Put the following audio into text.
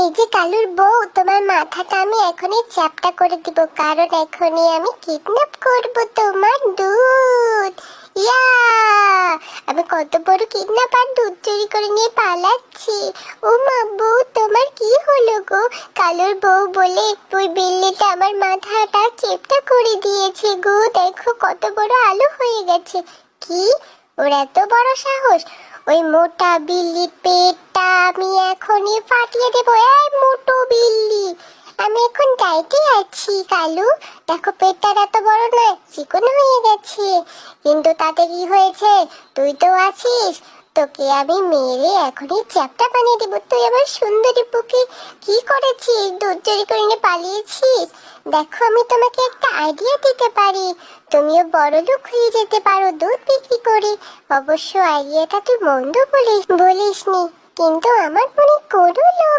এই যে কালুর বউ, তোমার মাথাটা আমি এখনই চ্যাপ্টা করে দিব, কারণ এখনই আমি কিডন্যাপ করব তোমার দুধ। ইয়া, আমি কত বড় কিডন্যাপার, দুধ চুরি করে নিয়ে পালাচ্ছি। ও মা বউ, তোমার কি হলো গো? কালুর বউ বলে ওই বিল্লিটা আমার মাথাটা চেপটা করে দিয়েছে গো। দেখো কত বড় আলো হয়ে গেছে। কি, ওর এত বড় সাহস? ওই মোটা বিল্লির পেটটা আমি এখনই ফাটিয়ে দেবো। এই মোটো বিল্লি, আমি এখন ডাইটে আছি কালু। দেখো পেটটা এত বড় নয়, চিকন হয়ে গেছে। কিন্তু তাতে কি হয়েছে? তুই তো আছিস, তোকে আমি মেরে এখনই চ্যাপ্টা বানিয়ে দেবো। তুই আমার সুন্দরী বুকে কি করেছিস? দুধ চুরি করে নিয়ে পালিয়েছিস। দেখো আমি তোমাকে একটা আইডিয়া দিতে পারি, তুমিও বড় লোক হয়ে যেতে পারো দুধ বিক্রি করে। অবশ্য আইডিয়াটা তুই মন্দ বলিসনি, কিন্তু আমার মনে কোনো লোভ